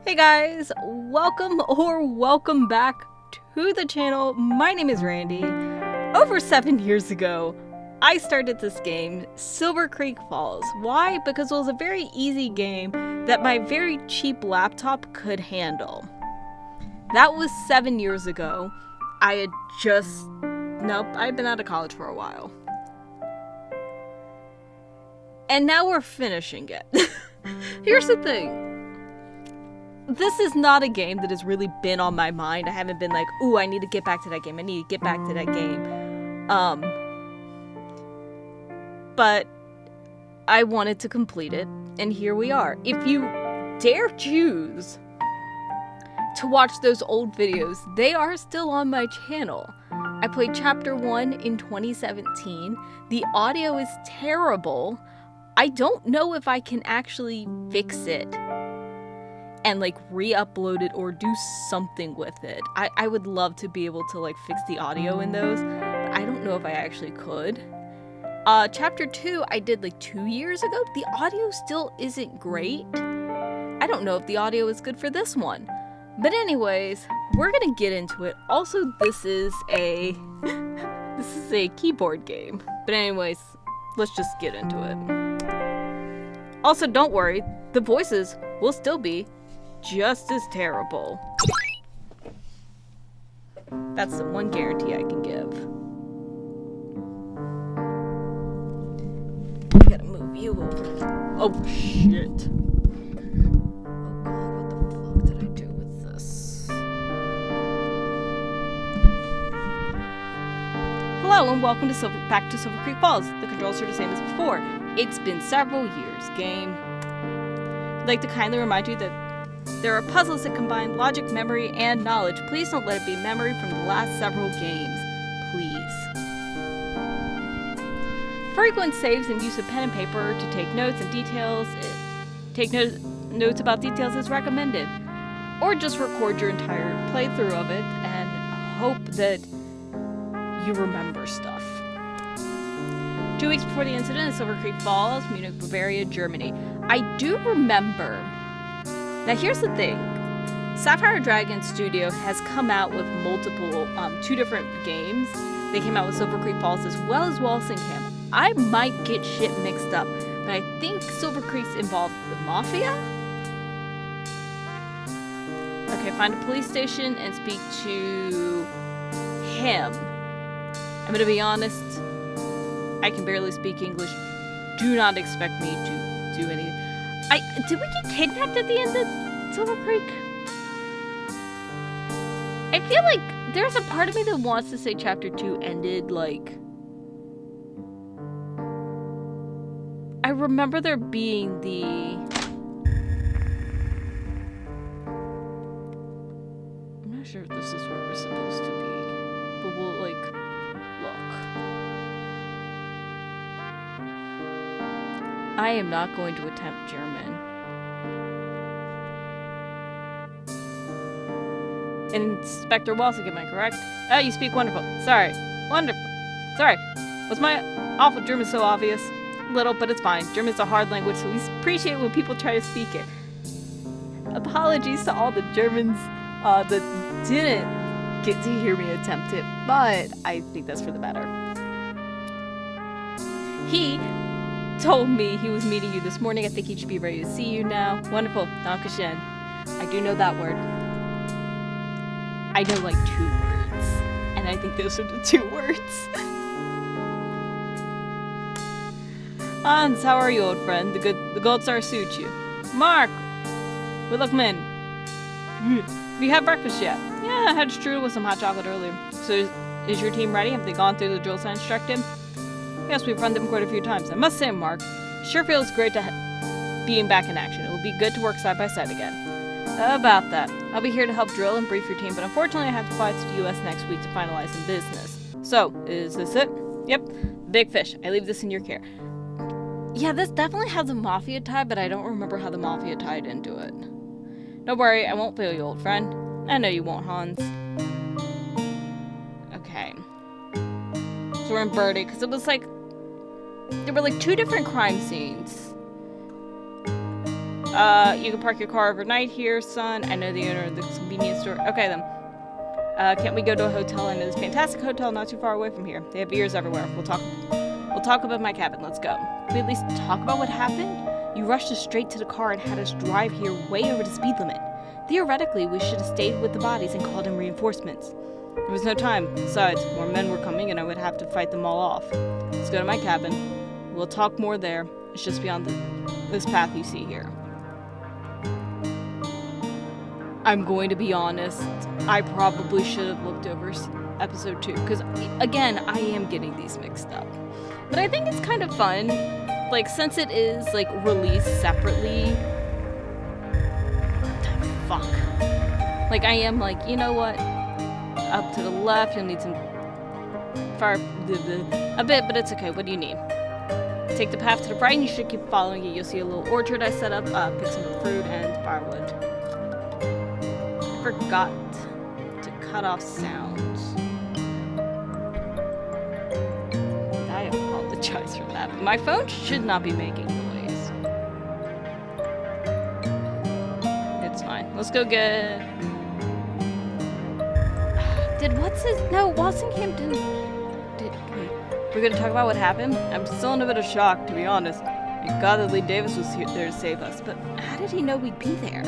Hey guys, welcome back to the channel. My name is Randy. Over 7 years ago, I started this game, Silver Creek Falls. Why? Because it was a very easy game that my very cheap laptop could handle. That was 7 years ago. I had been out of college for a while. And now we're finishing it. Here's the thing. This is not a game that has really been on my mind. I haven't been like, ooh, I need to get back to that game. But I wanted to complete it, and here we are. If you dare choose to watch those old videos, they are still on my channel. I played Chapter 1 in 2017. The audio is terrible. I don't know if I can actually fix it and like re-upload it or do something with it. I would love to be able to like fix the audio in those, but I don't know if I actually could. Chapter 2 I did like 2 years ago. The audio still isn't great. I don't know if the audio is good for this one. But anyways, we're gonna get into it. Also, this is a keyboard game. But anyways, let's just get into it. Also, don't worry, the voices will still be just as terrible. That's the one guarantee I can give. I gotta move you over. Oh shit. Oh god, what the fuck did I do with this? Hello and welcome to back to Silver Creek Falls. The controls are the same as before. It's been several years, game. I'd like to kindly remind you that there are puzzles that combine logic, memory, and knowledge. Please don't let it be memory from the last several games. Please. Frequent saves and use of pen and paper to take notes and details. Notes about details is recommended. Or just record your entire playthrough of it and hope that you remember stuff. 2 weeks before the incident at Silver Creek Falls, Munich, Bavaria, Germany. I do remember. Now here's the thing. Sapphire Dragon Studio has come out with multiple, 2 different games. They came out with Silver Creek Falls as well as Walsingham. I might get shit mixed up, but I think Silver Creek's involved the Mafia? Okay, find a police station and speak to him. I'm gonna be honest, I can barely speak English. Do not expect me to do anything. Did we get kidnapped at the end of Silver Creek? I feel like there's a part of me that wants to say Chapter 2 ended, like... I remember there being the... I'm not sure if this is where we're supposed to be, but we'll, like, look. I am not going to attempt German. Inspector Walsingham, am I correct? Oh, you speak wonderful. Sorry. Wonderful. Sorry. Was my awful German so obvious? Little, but it's fine. German's a hard language, so we appreciate when people try to speak it. Apologies to all the Germans that didn't get to hear me attempt it, but I think that's for the better. He told me he was meeting you this morning. I think he should be ready to see you now. Wonderful. Dankeschön. I do know that word. I know like 2 words, and I think those are the 2 words. Hans, how are you, old friend? The gold star suits you. Mark, welcome. Have you had breakfast yet? Yeah, I had strudel with some hot chocolate earlier. So is your team ready? Have they gone through the drills I instructed? Yes, we've run them quite a few times. I must say, Mark, it sure feels great to being back in action. It will be good to work side by side again. About that. I'll be here to help drill and brief your team, but unfortunately I have to fly to the US next week to finalize some business. So, is this it? Yep. Big fish. I leave this in your care. Yeah, this definitely has a mafia tie, but I don't remember how the mafia tied into it. Don't worry, I won't fail you, old friend. I know you won't, Hans. Okay. So we're in Birdie, because it was like... There were like 2 different crime scenes. You can park your car overnight here, son. I know the owner of the convenience store. Okay, then. Can't we go to a hotel? I know this fantastic hotel not too far away from here. They have beers everywhere. We'll talk about my cabin. Let's go. Can we at least talk about what happened? You rushed us straight to the car and had us drive here way over the speed limit. Theoretically, we should have stayed with the bodies and called in reinforcements. There was no time. Besides, more men were coming and I would have to fight them all off. Let's go to my cabin. We'll talk more there. It's just beyond this path you see here. I'm going to be honest. I probably should have looked over episode 2. Because, again, I am getting these mixed up. But I think it's kind of fun. Like, since it is, like, released separately. Fuck. Like, I am like, you know what? Up to the left, you'll need some far a bit, but it's okay. What do you need? Take the path to the right and you should keep following it. You'll see a little orchard I set up. Pick some fruit and firewood. I forgot to cut off sounds. I apologize for that. My phone should not be making noise. It's fine. Let's go get... Walsingham didn't... Wait. We're gonna talk about what happened? I'm still in a bit of shock, to be honest. Thank God that Lee Davis was there to save us, but how did he know we'd be there?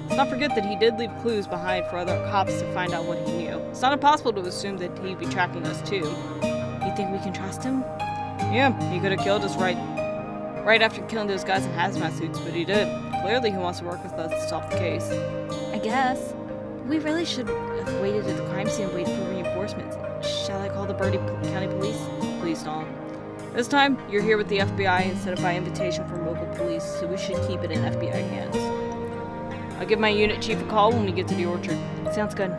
Let's not forget that he did leave clues behind for other cops to find out what he knew. It's not impossible to assume that he'd be tracking us too. You think we can trust him? Yeah, he could have killed us right after killing those guys in hazmat suits, but he did. Clearly he wants to work with us to solve the case. I guess. We really should have waited at the crime scene and waited for reinforcements. Shall I call the Bertie County Police? Please don't. This time, you're here with the FBI instead of by invitation from local police, so we should keep it in FBI hands. I'll give my unit chief a call when we get to the orchard. Sounds good.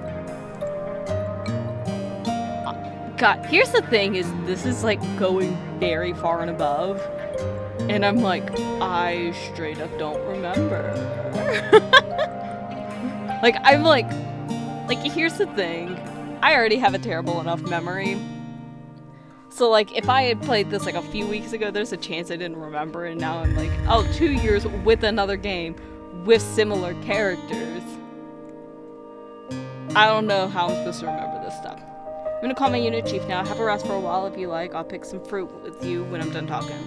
God, here's the thing is, this is like going very far and above. And I'm like, I straight up don't remember. Like, I'm like, here's the thing. I already have a terrible enough memory. So, like, if I had played this, like, a few weeks ago, there's a chance I didn't remember. And now I'm like, oh, 2 years with another game with similar characters. I don't know how I'm supposed to remember this stuff. I'm gonna call my unit chief now. Have a rest for a while if you like. I'll pick some fruit with you when I'm done talking.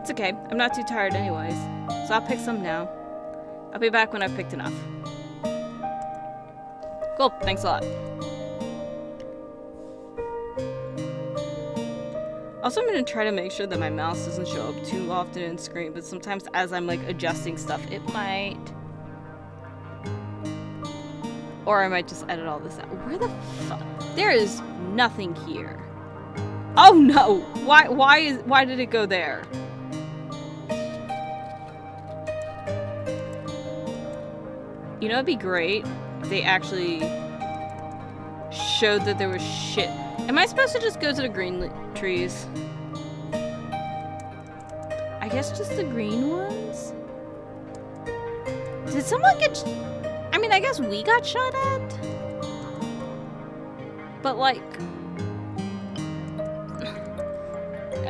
It's okay. I'm not too tired anyways. So I'll pick some now. I'll be back when I've picked enough. Cool, thanks a lot. Also, I'm going to try to make sure that my mouse doesn't show up too often in screen, but sometimes as I'm like adjusting stuff, it might. Or I might just edit all this out. Where the fuck? There is nothing here. Oh no! Why did it go there? You know, it'd be great if they actually showed that there was shit. Am I supposed to just go to the green trees? I guess just the green ones? Did someone get... I mean, I guess we got shot at? But, like...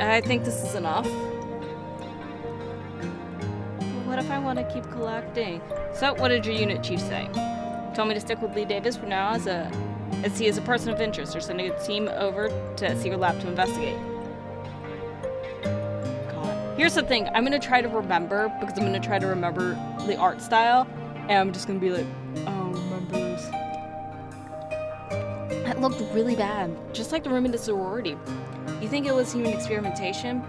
I think this is enough. But what if I want to keep collecting? So, what did your unit chief say? Told me to stick with Lee Davis for now as he is a person of interest. They're sending a team over to Secret Lab to investigate. God. Here's the thing. I'm going to try to remember, because I'm going to try to remember the art style, and I'm just going to be like, oh, remember this. That looked really bad. Just like the room in the sorority. You think it was human experimentation?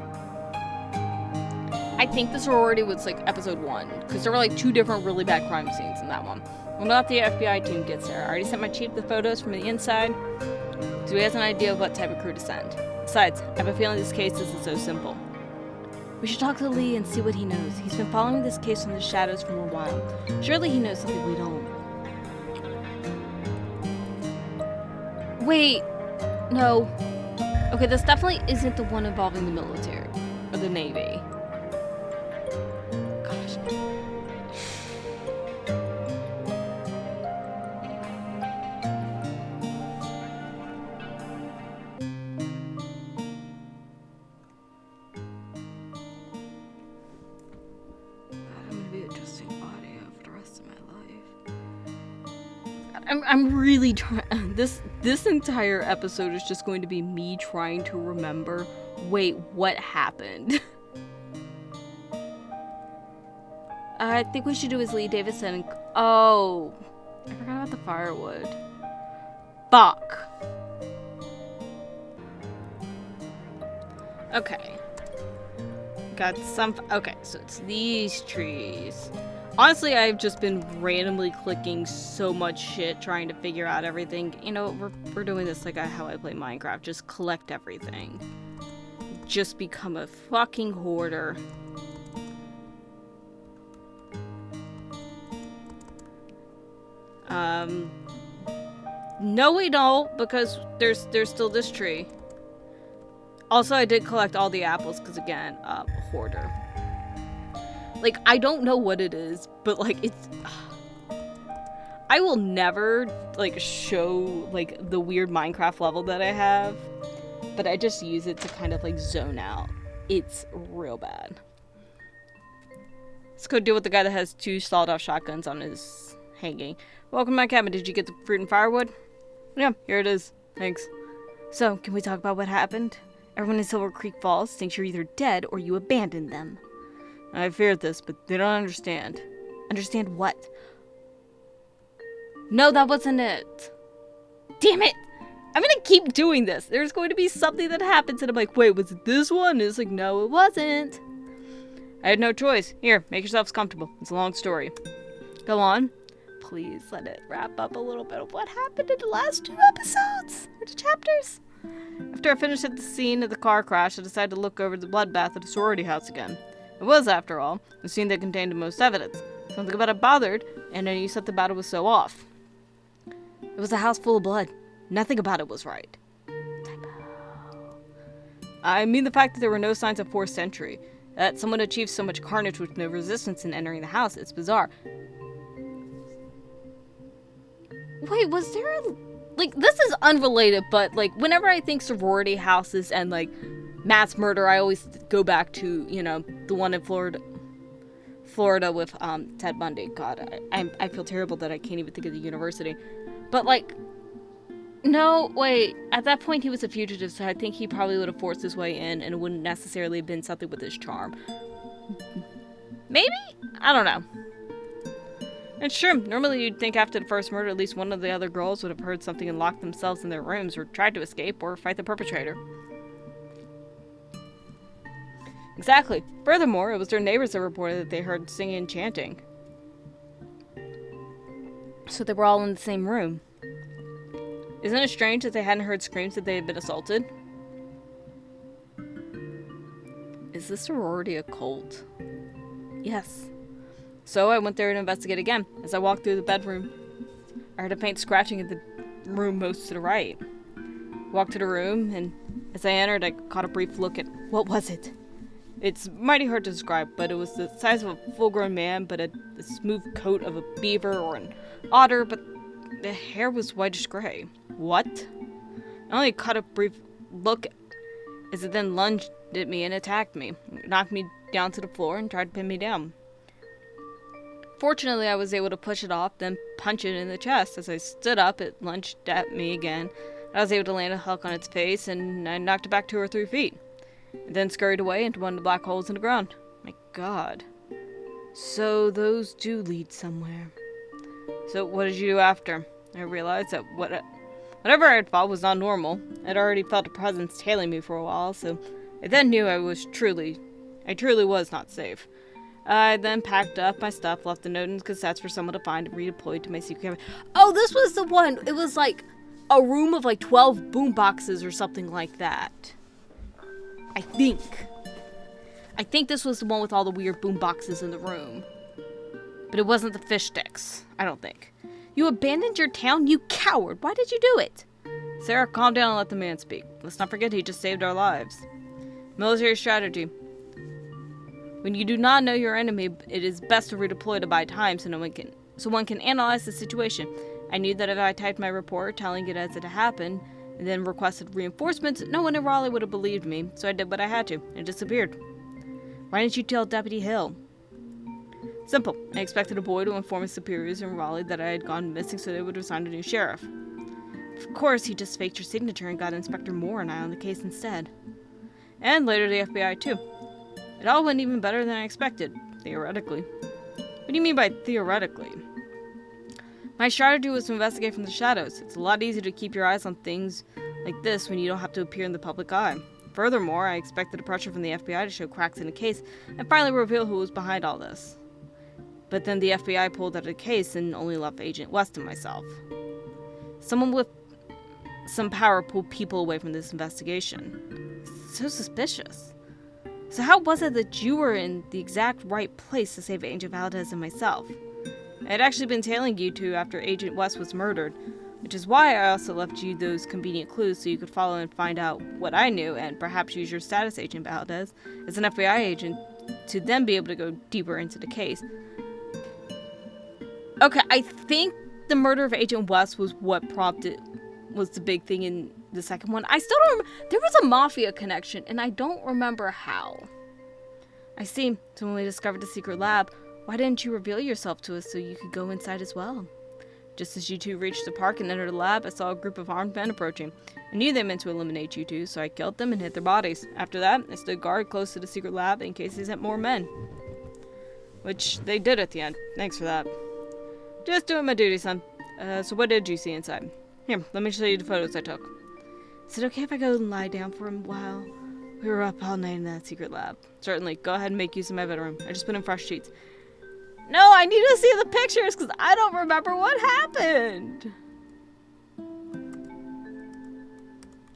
I think the sorority was like episode 1, because there were like 2 different really bad crime scenes in that one. Well, not the FBI team gets there. I already sent my chief the photos from the inside, so he has an idea of what type of crew to send. Besides, I have a feeling this case isn't so simple. We should talk to Lee and see what he knows. He's been following this case from the shadows for a while. Surely he knows something we don't. Wait, no. Okay, this definitely isn't the one involving the military or the Navy. Gosh. I'm really trying. This entire episode is just going to be me trying to remember. Wait, what happened? I think we should do as Lee Davidson. And, oh, I forgot about the firewood. Fuck. Okay. Got some. Okay, so it's these trees. Honestly, I've just been randomly clicking so much shit trying to figure out everything. You know, we're doing this like how I play Minecraft. Just collect everything. Just become a fucking hoarder. No we don't, because there's still this tree. Also, I did collect all the apples, because again, hoarder. Like, I don't know what it is, but like, it's... I will never, like, show, like, the weird Minecraft level that I have, but I just use it to kind of, like, zone out. It's real bad. Let's go deal with the guy that has 2 sawed-off shotguns on his hanging. Welcome to my cabin. Did you get the fruit and firewood? Yeah, here it is. Thanks. So, can we talk about what happened? Everyone in Silver Creek Falls thinks you're either dead or you abandoned them. I feared this, but they don't understand. Understand what? No, that wasn't it. Damn it! I'm gonna keep doing this. There's going to be something that happens and I'm like, wait, was it this one? And it's like, no, it wasn't. I had no choice. Here, make yourselves comfortable. It's a long story. Go on. Please let it wrap up a little bit of what happened in the last 2 episodes. Or 2 chapters. After I finished at the scene of the car crash, I decided to look over the bloodbath at the sorority house again. It was, after all, the scene that contained the most evidence. Something about it bothered, and I knew something about it was so off. It was a house full of blood. Nothing about it was right. Typo. I mean the fact that there were no signs of forced entry. That someone achieved so much carnage with no resistance in entering the house. It's bizarre. Wait, was there a... Like, this is unrelated, but, like, whenever I think sorority houses and, like, mass murder, I always go back to, you know, the one in Florida with, Ted Bundy. God, I feel terrible that I can't even think of the university. But, like, no, wait, at that point he was a fugitive, so I think he probably would have forced his way in, and it wouldn't necessarily have been something with his charm. Maybe? I don't know. It's true. Normally you'd think after the first murder at least one of the other girls would have heard something and locked themselves in their rooms or tried to escape or fight the perpetrator. Exactly. Furthermore, it was their neighbors that reported that they heard singing and chanting. So they were all in the same room. Isn't it strange that they hadn't heard screams that they had been assaulted? Is this sorority a cult? Yes. So I went there to investigate again. As I walked through the bedroom, I heard a faint scratching in the room most to the right. Walked to the room, and as I entered, I caught a brief look at... What was it? It's mighty hard to describe, but it was the size of a full-grown man, but a smooth coat of a beaver or an otter, but the hair was whitish gray. What? I only caught a brief look as it then lunged at me and attacked me. It knocked me down to the floor and tried to pin me down. Fortunately, I was able to push it off, then punch it in the chest. As I stood up, it lunged at me again. I was able to land a hook on its face, and I knocked it back 2 or 3 feet. It then scurried away into one of the black holes in the ground. My God. So those do lead somewhere. So what did you do after? I realized that whatever I had fought was not normal. I'd already felt a presence tailing me for a while, so I then knew I truly was not safe. I then packed up my stuff, left a note in cassettes for someone to find, and redeployed to my secret cabin. Oh, this was the one! It was like a room of like 12 boom boxes or something like that. I think this was the one with all the weird boom boxes in the room. But it wasn't the fish sticks, I don't think. You abandoned your town, you coward! Why did you do it? Sarah, calm down and let the man speak. Let's not forget he just saved our lives. Military strategy. When you do not know your enemy, it is best to redeploy to buy time so one can analyze the situation. I knew that if I typed my report telling it as it happened, and then requested reinforcements, no one in Raleigh would have believed me, so I did what I had to, and disappeared. Why didn't you tell Deputy Hill? Simple. I expected a boy to inform his superiors in Raleigh that I had gone missing so they would assign a new sheriff. Of course, he just faked your signature and got Inspector Moore and I on the case instead. And later the FBI too. It all went even better than I expected, theoretically. What do you mean by theoretically? My strategy was to investigate from the shadows. It's a lot easier to keep your eyes on things like this when you don't have to appear in the public eye. Furthermore, I expected the pressure from the FBI to show cracks in the case and finally reveal who was behind all this. But then the FBI pulled out of the case and only left Agent West and myself. Someone with some power pulled people away from this investigation. So suspicious. So how was it that you were in the exact right place to save Agent Valdez and myself? I had actually been tailing you two after Agent West was murdered, which is why I also left you those convenient clues so you could follow and find out what I knew and perhaps use your status, Agent Valdez, as an FBI agent to then be able to go deeper into the case. Okay, I think the murder of Agent West was what was the big thing in the second one. I still don't remember. There was a mafia connection, and I don't remember how. I see. So when we discovered the secret lab, why didn't you reveal yourself to us so you could go inside as well? Just as you two reached the park and entered the lab, I saw a group of armed men approaching. I knew they meant to eliminate you two, so I killed them and hid their bodies. After that, I stood guard close to the secret lab in case they sent more men. Which they did at the end. Thanks for that. Just doing my duty, son. So what did you see inside? Here, let me show you the photos I took. Is it okay if I go and lie down for a while? We were up all night in that secret lab. Certainly. Go ahead and make use of my bedroom. I just put in fresh sheets. No, I need to see the pictures because I don't remember what happened.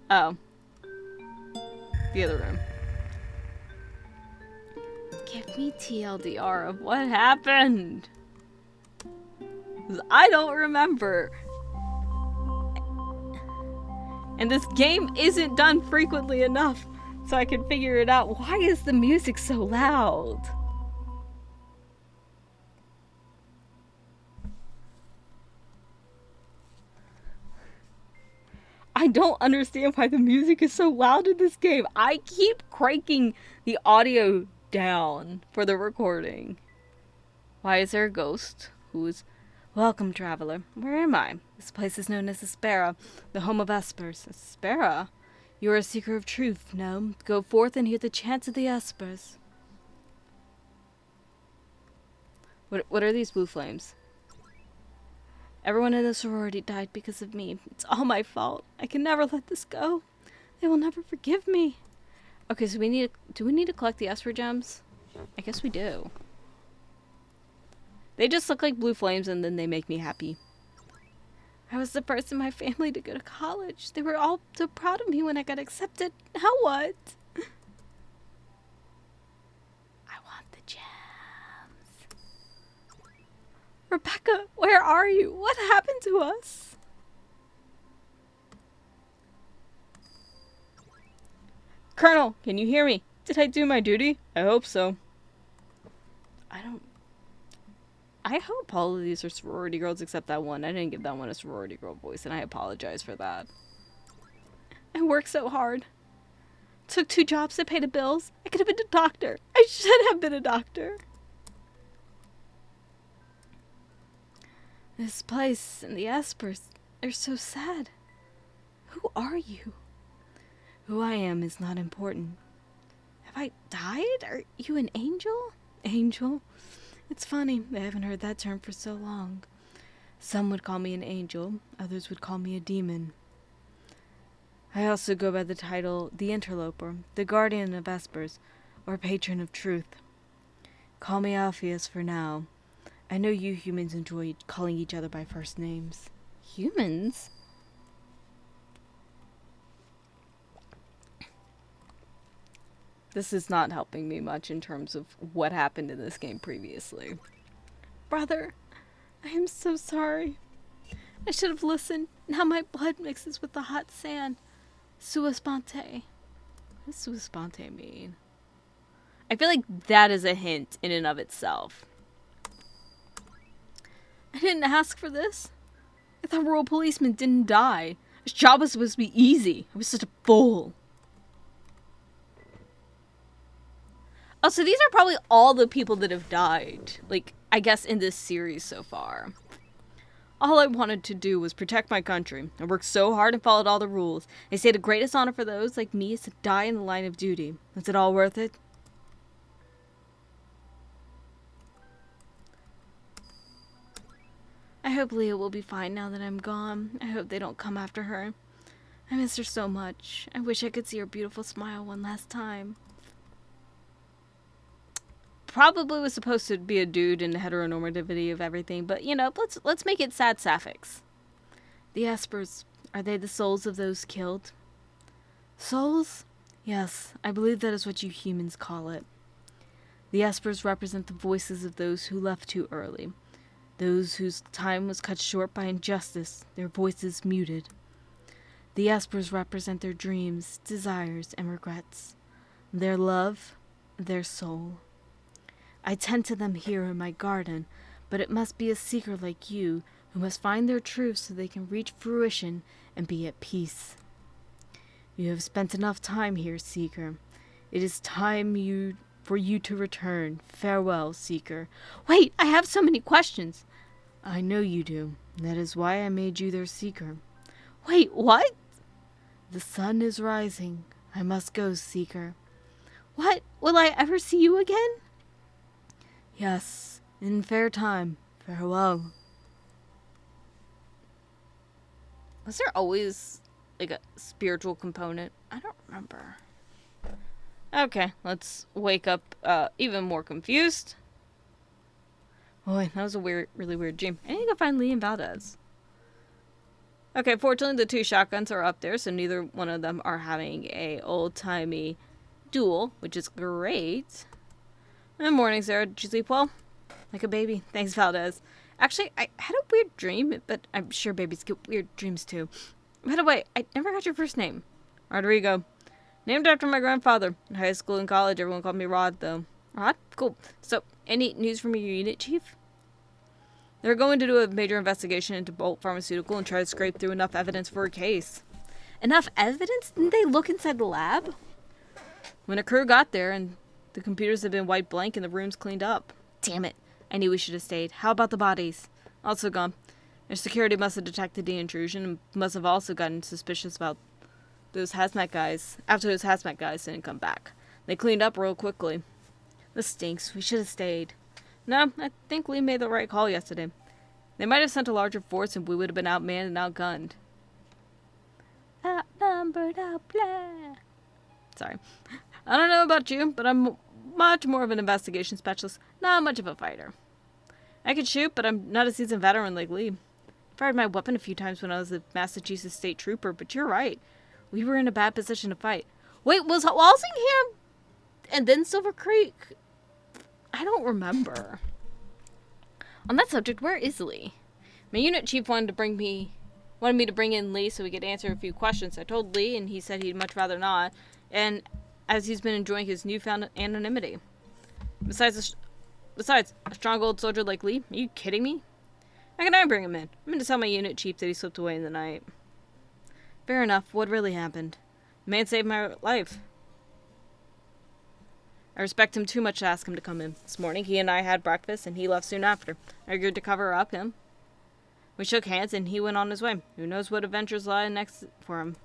Oh. The other room. Give me TLDR of what happened. 'Cause I don't remember. And this game isn't done frequently enough so I can figure it out. Why is the music so loud? I don't understand why the music is so loud in this game. I keep cranking the audio down for the recording. Why is there a ghost who is... Welcome, traveler. Where am I? This place is known as Aspera, the home of espers. Aspera? You are a seeker of truth, no? Go forth and hear the chants of the espers. What are these blue flames? Everyone in the sorority died because of me. It's all my fault. I can never let this go. They will never forgive me. Okay, so do we need to collect the esper gems? I guess we do. They just look like blue flames and then they make me happy. I was the first in my family to go to college. They were all so proud of me when I got accepted. Now what? I want the gems. Rebecca, where are you? What happened to us? Colonel, can you hear me? Did I do my duty? I hope so. I hope all of these are sorority girls except that one. I didn't give that one a sorority girl voice, and I apologize for that. I worked so hard. Took 2 jobs to pay the bills. I could have been a doctor. I should have been a doctor. This place and the espers, they're so sad. Who are you? Who I am is not important. Have I died? Are you an angel? Angel? It's funny, I haven't heard that term for so long. Some would call me an angel, others would call me a demon. I also go by the title the Interloper, the Guardian of Espers, or Patron of Truth. Call me Alpheus for now. I know you humans enjoy calling each other by first names. Humans? This is not helping me much in terms of what happened in this game previously. Brother, I am so sorry. I should have listened. Now my blood mixes with the hot sand. Sua sponte. What does sua sponte mean? I feel like that is a hint in and of itself. I didn't ask for this. I thought rural policemen didn't die. This job was supposed to be easy. I was such a fool. Oh, so these are probably all the people that have died. Like, I guess, in this series so far. All I wanted to do was protect my country. I worked so hard and followed all the rules. They say the greatest honor for those like me is to die in the line of duty. Is it all worth it? I hope Leah will be fine now that I'm gone. I hope they don't come after her. I miss her so much. I wish I could see her beautiful smile one last time. Probably was supposed to be a dude in the heteronormativity of everything, but you know, let's make it sad sapphics. The Espers, are they the souls of those killed? Souls? Yes, I believe that is what you humans call it. The Espers represent the voices of those who left too early. Those whose time was cut short by injustice, their voices muted. The Espers represent their dreams, desires, and regrets. Their love, their soul. I tend to them here in my garden, but it must be a seeker like you who must find their truth so they can reach fruition and be at peace. You have spent enough time here, Seeker. It is time for you to return. Farewell, Seeker. Wait, I have so many questions. I know you do. That is why I made you their Seeker. Wait, what? The sun is rising. I must go, Seeker. What? Will I ever see you again? Yes, in fair time. Farewell. Was there always, like, a spiritual component? I don't remember. Okay, let's wake up even more confused. Boy, that was a really weird dream. I need to go find Lee and Valdez. Okay, fortunately the two shotguns are up there, so neither one of them are having a old-timey duel, which is great. Good morning, Sarah. Did you sleep well? Like a baby. Thanks, Valdez. Actually, I had a weird dream, but I'm sure babies get weird dreams too. By the way, I never got your first name. Rodrigo. Named after my grandfather. In high school and college, everyone called me Rod, though. Rod? Cool. So, any news from your unit, Chief? They're going to do a major investigation into Bolt Pharmaceutical and try to scrape through enough evidence for a case. Enough evidence? Didn't they look inside the lab? When a crew got there, and the computers had been wiped blank and the rooms cleaned up. Damn it. I knew we should have stayed. How about the bodies? Also gone. Their security must have detected the intrusion and must have also gotten suspicious about those hazmat guys. After those hazmat guys didn't come back. They cleaned up real quickly. This stinks. We should have stayed. No, I think Lee made the right call yesterday. They might have sent a larger force and we would have been outmanned and outgunned. Outnumbered, outplanned. Sorry. I don't know about you, but I'm much more of an investigation specialist, not much of a fighter. I can shoot, but I'm not a seasoned veteran like Lee. I fired my weapon a few times when I was a Massachusetts State Trooper, but you're right. We were in a bad position to fight. Wait, was Walsingham and then Silver Creek? I don't remember. On that subject, where is Lee? My unit chief wanted me to bring in Lee so we could answer a few questions. I told Lee, and he said he'd much rather not. And as he's been enjoying his newfound anonymity. Besides, a strong old soldier like Lee? Are you kidding me? How can I bring him in? I'm going to tell my unit chief that he slipped away in the night. Fair enough. What really happened? The man saved my life. I respect him too much to ask him to come in. This morning, he and I had breakfast, and he left soon after. I agreed to cover up him. We shook hands, and he went on his way. Who knows what adventures lie next for him.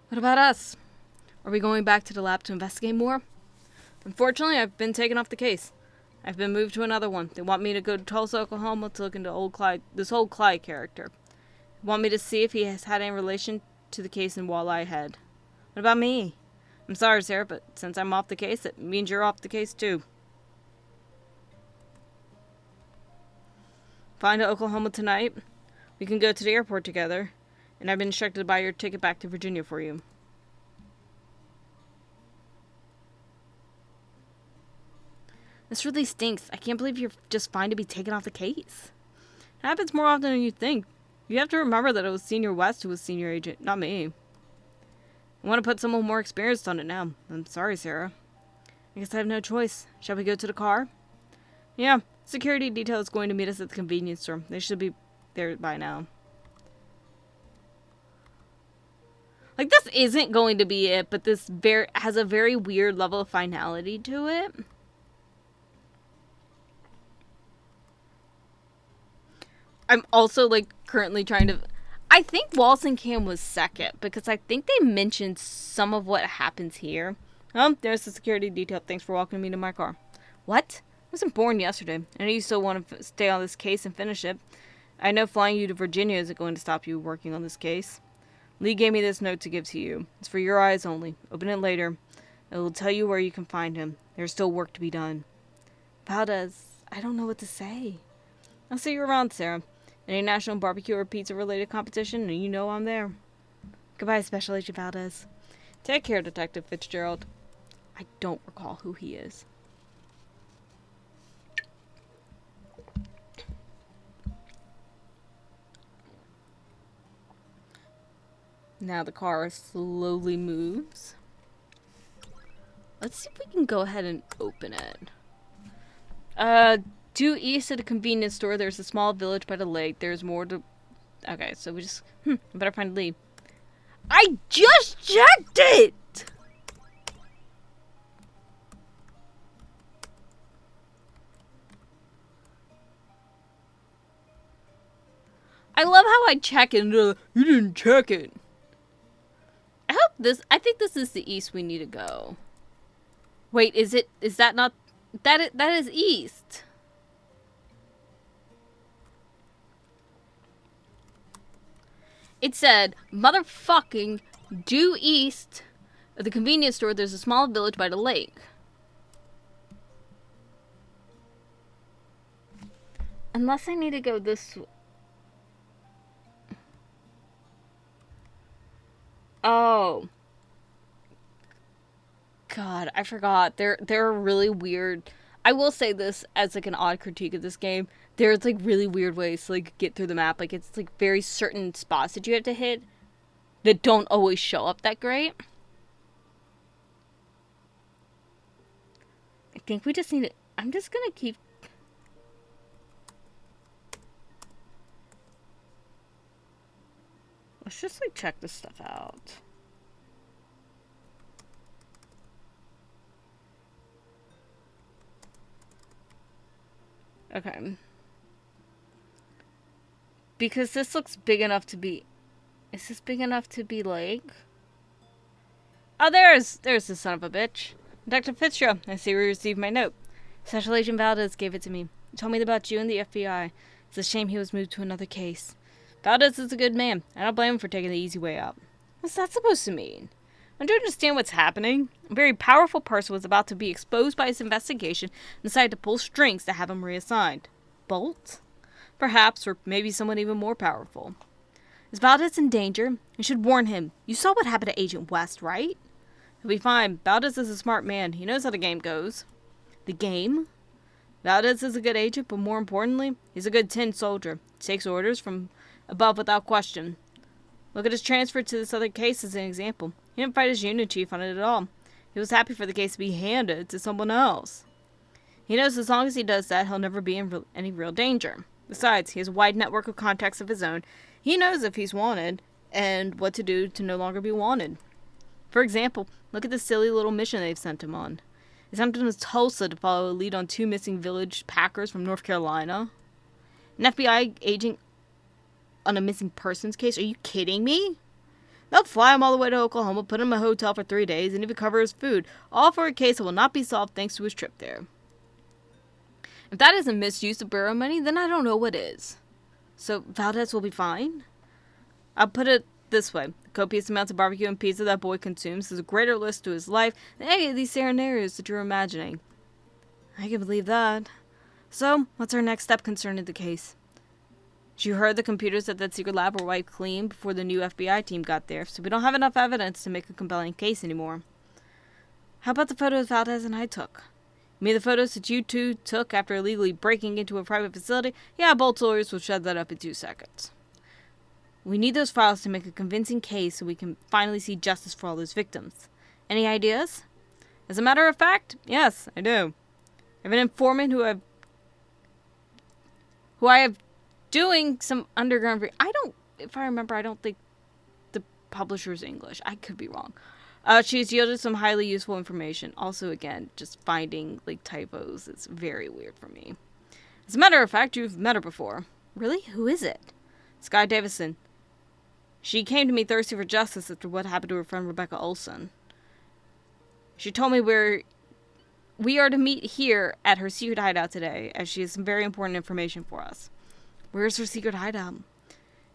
What about us? Are we going back to the lab to investigate more? Unfortunately, I've been taken off the case. I've been moved to another one. They want me to go to Tulsa, Oklahoma to look into this old Clyde character. They want me to see if he has had any relation to the case in Walleye Head. What about me? I'm sorry, Sarah, but since I'm off the case, it means you're off the case too. Flying to Oklahoma tonight. We can go to the airport together. And I've been instructed to buy your ticket back to Virginia for you. This really stinks. I can't believe you're just fine to be taken off the case. It happens more often than you think. You have to remember that it was Senior West who was senior agent, not me. I want to put someone more experienced on it now. I'm sorry, Sarah. I guess I have no choice. Shall we go to the car? Yeah, security detail is going to meet us at the convenience store. They should be there by now. Like, this isn't going to be it, but this has a very weird level of finality to it. I'm also, like, currently trying to... I think Wallace and Cam was second, because I think they mentioned some of what happens here. There's the security detail. Thanks for walking me to my car. What? I wasn't born yesterday. I know you still want to stay on this case and finish it. I know flying you to Virginia isn't going to stop you working on this case. Lee gave me this note to give to you. It's for your eyes only. Open it later. It will tell you where you can find him. There's still work to be done. Valdez, I don't know what to say. I'll see you around, Sarah. Any national barbecue or pizza-related competition, and you know I'm there. Goodbye, Special Agent Valdez. Take care, Detective Fitzgerald. I don't recall who he is. Now the car slowly moves. Let's see if we can go ahead and open it. Due east at a convenience store, there's a small village by the lake. There's more to... Okay, so we just... I better find Lee. I just checked it! I love how I check it and you didn't check it. I think this is the east we need to go. Wait, is that not... That is east. It said, motherfucking due east of the convenience store, there's a small village by the lake. Unless I need to go this way. Oh. God, I forgot. There are really weird... I will say this as, like, an odd critique of this game. There's, like, really weird ways to, like, get through the map. Like, it's, like, very certain spots that you have to hit that don't always show up that great. I think we just need to... I'm just gonna keep... Let's just, like, check this stuff out. Okay. Because this looks big enough to be... Is this big enough to be lake? Oh, there's the son of a bitch. Dr. Fitzgerald, I see we received my note. Special Agent Valdez gave it to me. He told me about you and the FBI. It's a shame he was moved to another case. Valdez is a good man. I don't blame him for taking the easy way out. What's that supposed to mean? Don't you understand what's happening? A very powerful person was about to be exposed by his investigation and decided to pull strings to have him reassigned. Bolt? Perhaps, or maybe someone even more powerful. Is Valdez in danger? You should warn him. You saw what happened to Agent West, right? He'll be fine. Valdez is a smart man. He knows how the game goes. The game? Valdez is a good agent, but more importantly, he's a good tin soldier. He takes orders from above without question. Look at his transfer to this other case as an example. He didn't fight his unit chief on it at all. He was happy for the case to be handed to someone else. He knows as long as he does that, he'll never be in any real danger. Besides, he has a wide network of contacts of his own. He knows if he's wanted, and what to do to no longer be wanted. For example, look at the silly little mission they've sent him on. They sent him to Tulsa to follow a lead on 2 missing village packers from North Carolina. An FBI agent on a missing persons case? Are you kidding me? They'll fly him all the way to Oklahoma, put him in a hotel for 3 days, and even cover his food, all for a case that will not be solved thanks to his trip there. If that isn't misuse of borough money, then I don't know what is. So Valdez will be fine? I'll put it this way. The copious amounts of barbecue and pizza that boy consumes is a greater risk to his life than any of these scenarios that you're imagining. I can believe that. So, what's our next step concerning the case? You heard the computers at that secret lab were wiped clean before the new FBI team got there, so we don't have enough evidence to make a compelling case anymore. How about the photos Valdez and I took? You mean the photos that you two took after illegally breaking into a private facility? Yeah, Bolt's lawyers will shred that up in 2 seconds. We need those files to make a convincing case so we can finally see justice for all those victims. Any ideas? As a matter of fact, yes, I do. I have an informant who I have doing some underground... if I remember, I don't think the publisher's English. I could be wrong. She's yielded some highly useful information. Also, again, just finding, like, typos is very weird for me. As a matter of fact, you've met her before. Really? Who is it? Sky Davison. She came to me thirsty for justice after what happened to her friend Rebecca Olson. She told me we are to meet here at her secret hideout today, as she has some very important information for us. Where's her secret hideout?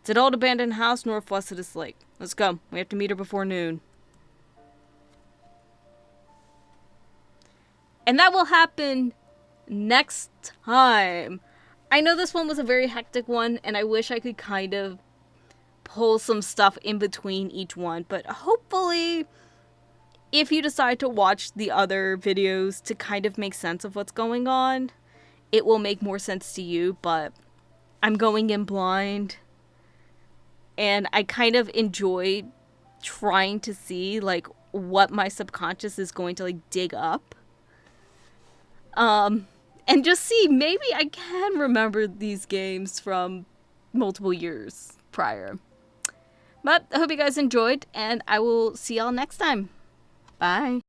It's an old abandoned house northwest of this lake. Let's go. We have to meet her before noon. And that will happen next time. I know this one was a very hectic one, and I wish I could kind of pull some stuff in between each one, but hopefully if you decide to watch the other videos to kind of make sense of what's going on, it will make more sense to you. But I'm going in blind, and I kind of enjoy trying to see, like, what my subconscious is going to, like, dig up. And just see, maybe I can remember these games from multiple years prior. But I hope you guys enjoyed, and I will see y'all next time. Bye.